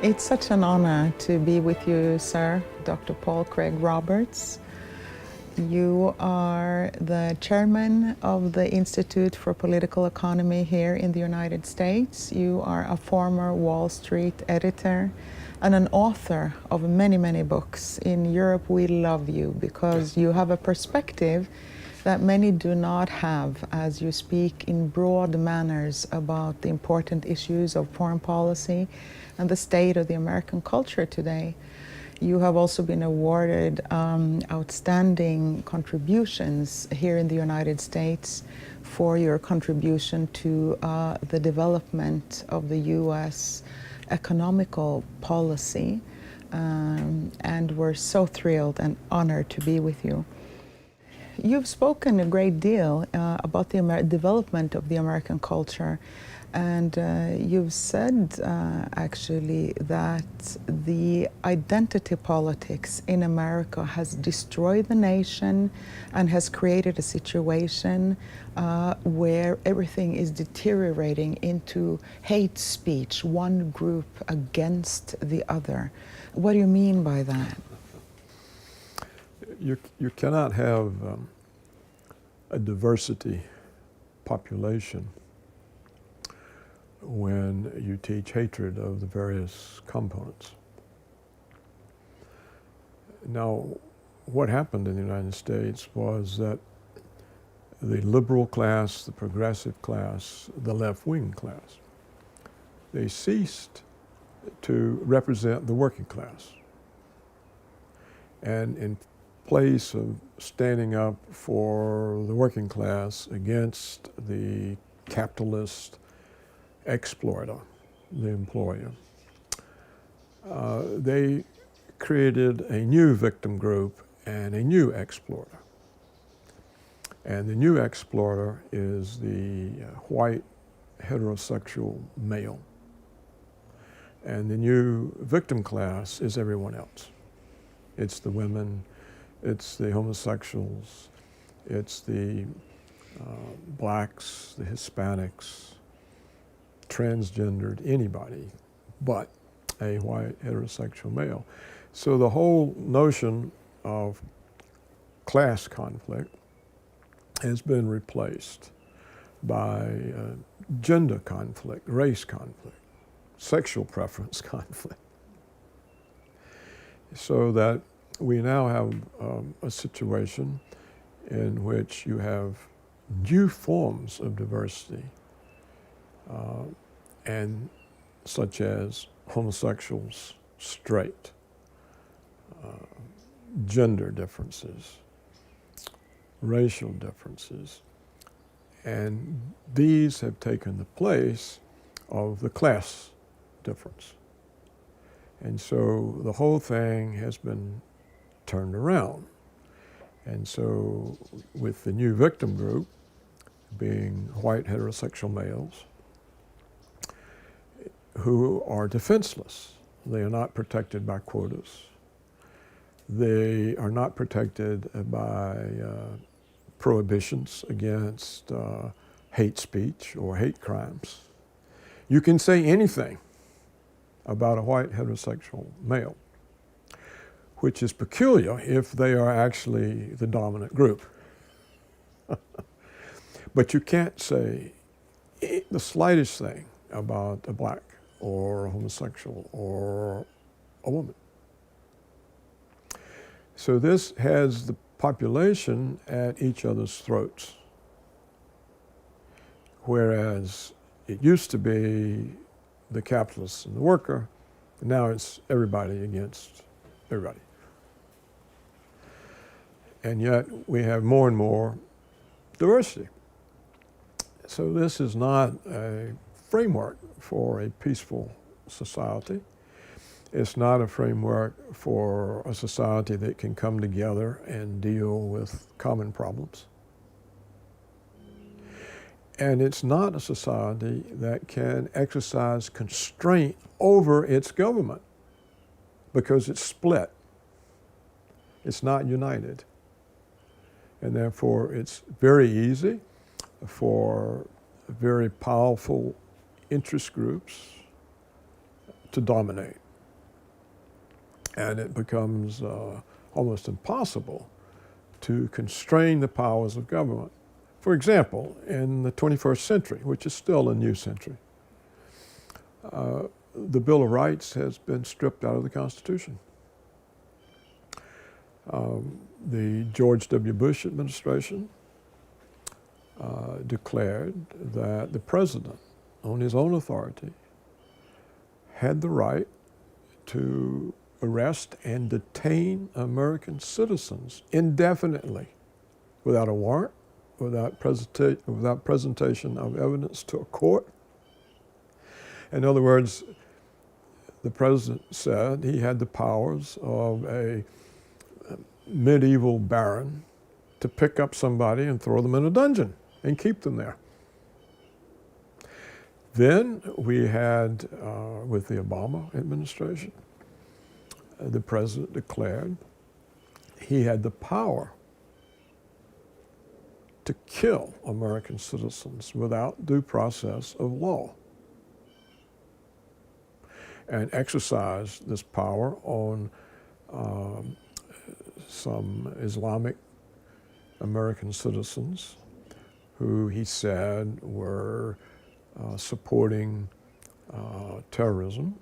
It's such an honor to be with you, sir, Dr. Paul Craig Roberts. You are the chairman of the Institute for Political Economy here in the United States. You are a former Wall Street editor and an author of many, many books. In Europe, we love you because you have a perspective that many do not have, as you speak in broad manners about the important issues of foreign policy and the state of the American culture today. You have also been awarded outstanding contributions here in the United States for your contribution to the development of the U.S. economical policy, and we're so thrilled and honored to be with you. You've spoken a great deal about the development of the American culture, and you've said actually that the identity politics in America has destroyed the nation and has created a situation where everything is deteriorating into hate speech, one group against the other. What do you mean by that? You cannot have a diversity population when you teach hatred of the various components. Now, what happened in the United States was that the liberal class, the progressive class, the left-wing class, they ceased to represent the working class. And in place of standing up for the working class against the capitalist exploiter, the employer, they created a new victim group and a new exploiter. And the new exploiter is the white heterosexual male. And the new victim class is everyone else. It's the women, it's the homosexuals, it's the blacks, the Hispanics, transgendered, anybody but a white heterosexual male. So the whole notion of class conflict has been replaced by gender conflict, race conflict, sexual preference conflict. So that we now have a situation in which you have new forms of diversity, and such as homosexuals, straight, gender differences, racial differences, and these have taken the place of the class difference. And so the whole thing has been turned around. And so with the new victim group being white heterosexual males who are defenseless, they are not protected by quotas. They are not protected by prohibitions against hate speech or hate crimes. You can say anything about a white heterosexual male, which is peculiar if they are actually the dominant group. But you can't say the slightest thing about a black or a homosexual or a woman. So this has the population at each other's throats, whereas it used to be the capitalist and the worker, and now it's everybody against everybody. And yet we have more and more diversity. So this is not a framework for a peaceful society. It's not a framework for a society that can come together and deal with common problems. And it's not a society that can exercise constraint over its government because it's split. It's not united. And therefore, it's very easy for very powerful interest groups to dominate and it becomes almost impossible to constrain the powers of government. For example, in the 21st century, which is still a new century, the Bill of Rights has been stripped out of the Constitution. The George W. Bush administration declared that the president, on his own authority, had the right to arrest and detain American citizens indefinitely without a warrant, without presentation of evidence to a court. In other words, the president said he had the powers of a medieval baron to pick up somebody and throw them in a dungeon and keep them there. Then we had, with the Obama administration, the president declared he had the power to kill American citizens without due process of law, and exercise this power on some Islamic American citizens who he said were supporting terrorism,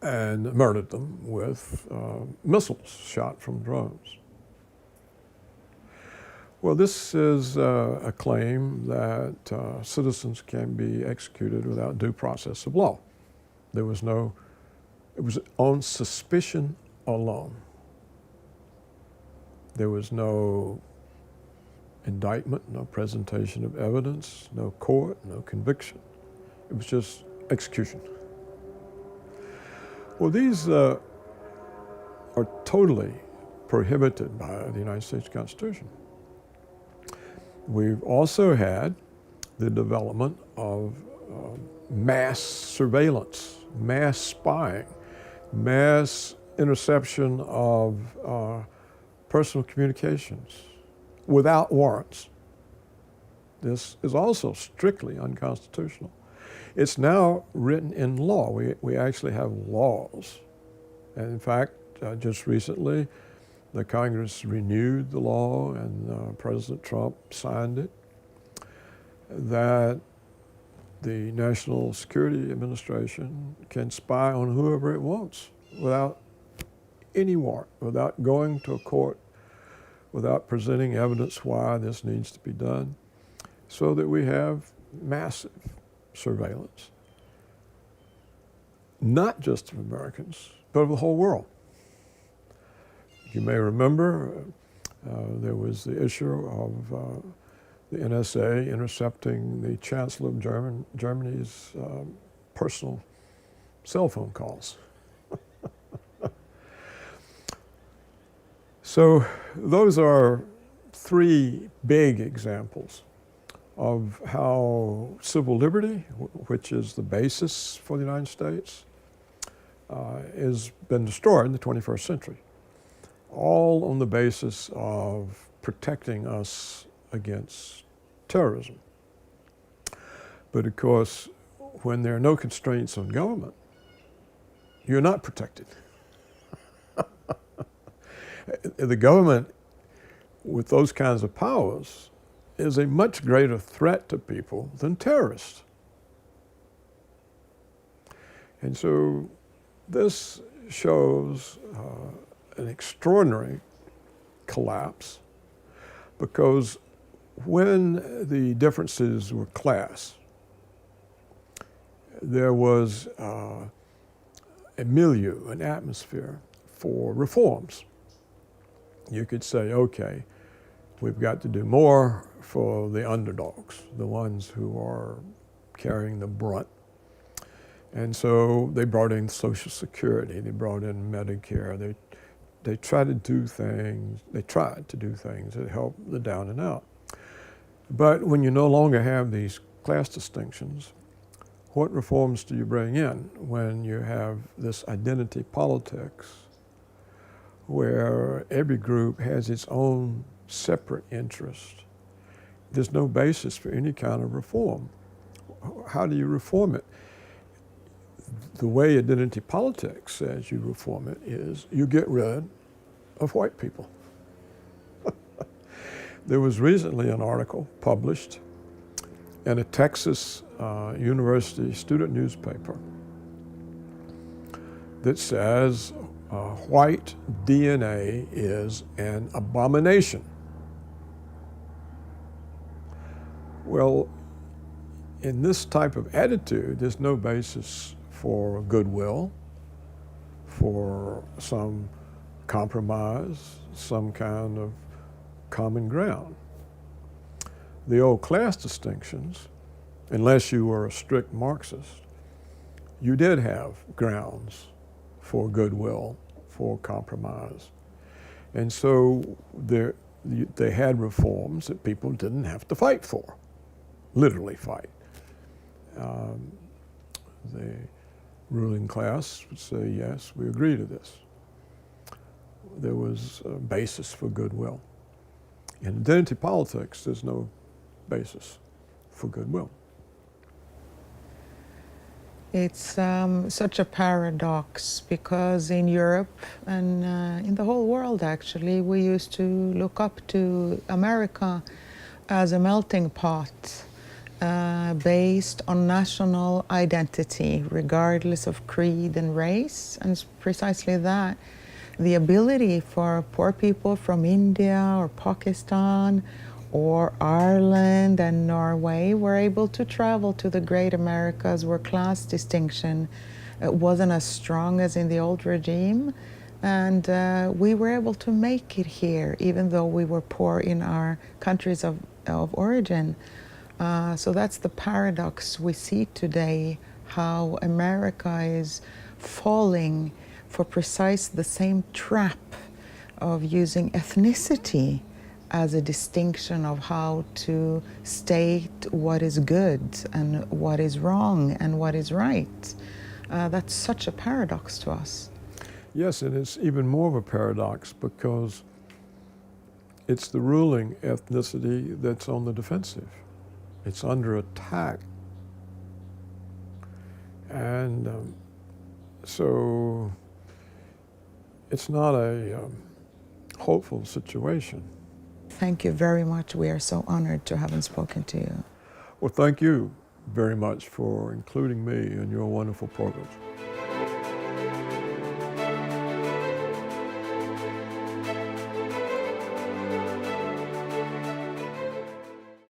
and murdered them with missiles shot from drones. Well, this is a claim that citizens can be executed without due process of law. There was no, it was on suspicion alone. There was no indictment, no presentation of evidence, no court, no conviction. It was just execution. Well, these are totally prohibited by the United States Constitution. We've also had the development of mass surveillance, mass spying, mass interception of personal communications without warrants. This is also strictly unconstitutional. It's now written in law. We actually have laws. And in fact, just recently, the Congress renewed the law, and President Trump signed it, that the National Security Administration can spy on whoever it wants without any warrant, without going to a court, without presenting evidence why this needs to be done, so that we have massive surveillance, not just of Americans, but of the whole world. You may remember there was the issue of the NSA intercepting the Chancellor of Germany's personal cell phone calls. So those are three big examples of how civil liberty, which is the basis for the United States, has been destroyed in the 21st century, all on the basis of protecting us against terrorism. But of course, when there are no constraints on government, you're not protected. The government, with those kinds of powers, is a much greater threat to people than terrorists. And so this shows an extraordinary collapse, because when the differences were class, there was a milieu, an atmosphere for reforms. You could say, okay, we've got to do more for the underdogs, the ones who are carrying the brunt. And so they brought in Social Security, they brought in Medicare, they tried to do things that help the down and out. But when you no longer have these class distinctions, what reforms do you bring in when you have this identity politics where every group has its own separate interest? There's no basis for any kind of reform. How do you reform it? the way identity politics, as you reform it, is you get rid of white people. There was recently an article published in a Texas university student newspaper that says white DNA is an abomination. Well, in this type of attitude, there's no basis for goodwill, for some compromise, some kind of common ground. The old class distinctions, unless you were a strict Marxist, you did have grounds for goodwill, for compromise. And so they had reforms that people didn't have to fight for, literally fight. The ruling class would say, yes, we agree to this. There was a basis for goodwill. In identity politics, there's no basis for goodwill. It's such a paradox because in Europe and in the whole world actually, we used to look up to America as a melting pot based on national identity, regardless of creed and race. And it's precisely that. The ability for poor people from India or Pakistan or Ireland and Norway were able to travel to the great Americas where class distinction wasn't as strong as in the old regime. And we were able to make it here, even though we were poor in our countries of origin. So that's the paradox we see today, how America is falling for precise the same trap of using ethnicity as a distinction of how to state what is good and what is wrong and what is right. That's such a paradox to us. Yes, and it's even more of a paradox because it's the ruling ethnicity that's on the defensive. It's under attack. And so it's not a hopeful situation. Thank you very much. We are so honored to have spoken to you. Well, thank you very much for including me in your wonderful program.